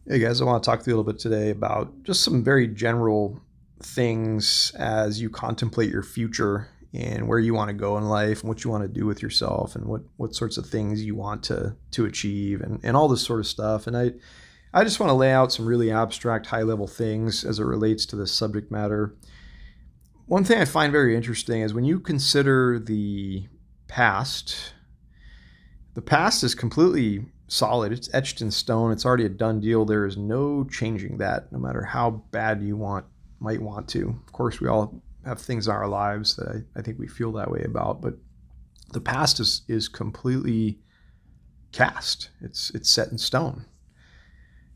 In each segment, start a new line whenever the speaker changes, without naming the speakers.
Hey guys, I want to talk to you a little bit today about just some very general things as you contemplate your future and where you want to go in life and what you want to do with yourself and what sorts of things you want to achieve and all this sort of stuff. And I just want to lay out some really abstract high level things as it relates to this subject matter. One thing I find very interesting is when you consider past, the past is completely solid. It's etched in stone. It's already a done deal. There is no changing that, no matter how bad you might want to. Of course, we all have things in our lives that I think we feel that way about, but the past is completely cast. It's set in stone.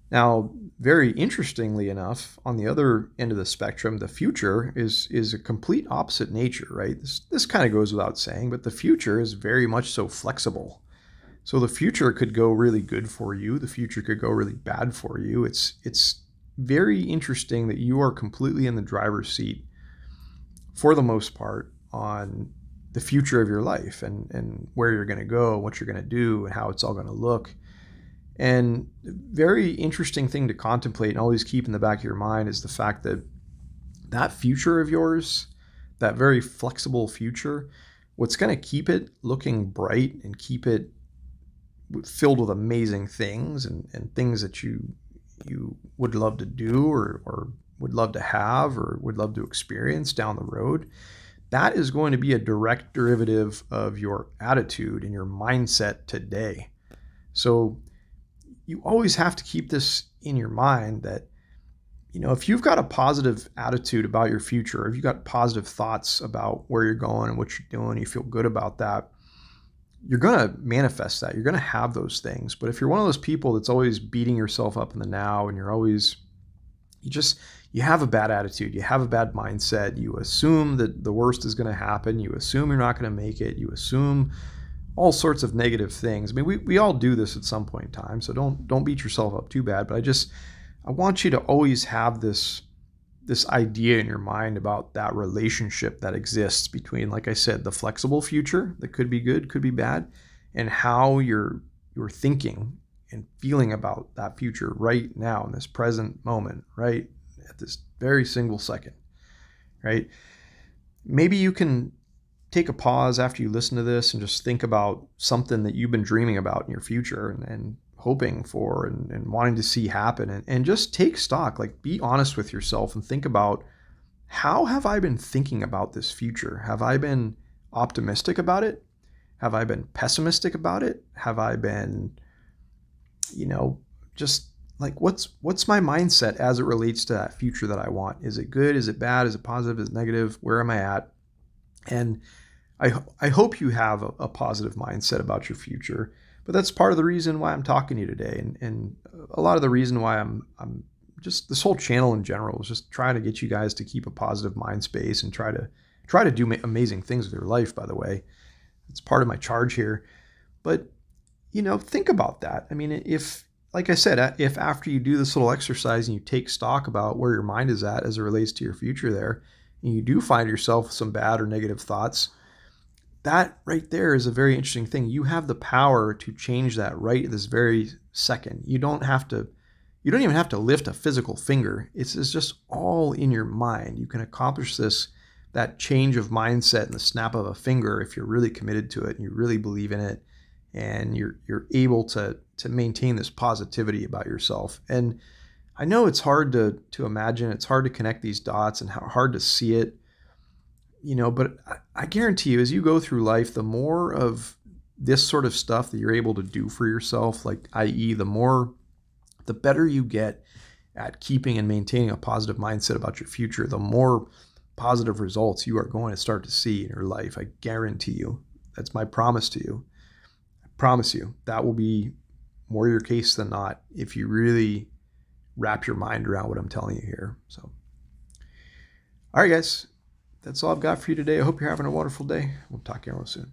Now, very interestingly enough, on the other end of the spectrum, the future is a complete opposite nature, right? This kind of goes without saying, but the future is very much so flexible. So the future could go really good for you. The future could go really bad for you. It's very interesting that you are completely in the driver's seat for the most part on the future of your life and where you're going to go, what you're going to do, and how it's all going to look. And very interesting thing to contemplate and always keep in the back of your mind is the fact that that future of yours, that very flexible future, what's going to keep it looking bright and keep it filled with amazing things and things that you would love to do or would love to have or would love to experience down the road, that is going to be a direct derivative of your attitude and your mindset today. So you always have to keep this in your mind that, if you've got a positive attitude about your future, if you've got positive thoughts about where you're going and what you're doing, you feel good about that, you're going to manifest that. You're going to have those things. But if you're one of those people that's always beating yourself up in the now and you have a bad attitude, you have a bad mindset, you assume that the worst is going to happen, you assume you're not going to make it, you assume all sorts of negative things. I mean, we all do this at some point in time, so don't beat yourself up too bad. But I want you to always have this idea in your mind about that relationship that exists between, like I said, the flexible future that could be good, could be bad, and how you're thinking and feeling about that future right now in this present moment, right at this very single second, right? Maybe you can take a pause after you listen to this and just think about something that you've been dreaming about in your future and hoping for and wanting to see happen and just take stock, like be honest with yourself and think about, how have I been thinking about this future? Have I been optimistic about it? Have I been pessimistic about it? Have I been, just like, what's my mindset as it relates to that future that I want? Is it good? Is it bad? Is it positive? Is it negative? Where am I at? And I hope you have a positive mindset about your future. But that's part of the reason why I'm talking to you today, and a lot of the reason why I'm just, this whole channel in general is just trying to get you guys to keep a positive mind space and try to do amazing things with your life. By the way, it's part of my charge here. But think about that. I mean, if, like I said, if after you do this little exercise and you take stock about where your mind is at as it relates to your future there, and you do find yourself with some bad or negative thoughts, that right there is a very interesting thing. You have the power to change that right this very second. You don't even have to lift a physical finger. It's just all in your mind. You can accomplish that change of mindset in the snap of a finger if you're really committed to it and you really believe in it, and you're able to maintain this positivity about yourself. And I know it's hard to imagine, it's hard to connect these dots and hard to see it, but I guarantee you, as you go through life, the more of this sort of stuff that you're able to do for yourself, like i.e. the better you get at keeping and maintaining a positive mindset about your future, the more positive results you are going to start to see in your life. I guarantee you. That's my promise to you. I promise you that will be more your case than not if you really wrap your mind around what I'm telling you here. So, all right, guys. That's all I've got for you today. I hope you're having a wonderful day. We'll talk to you real soon.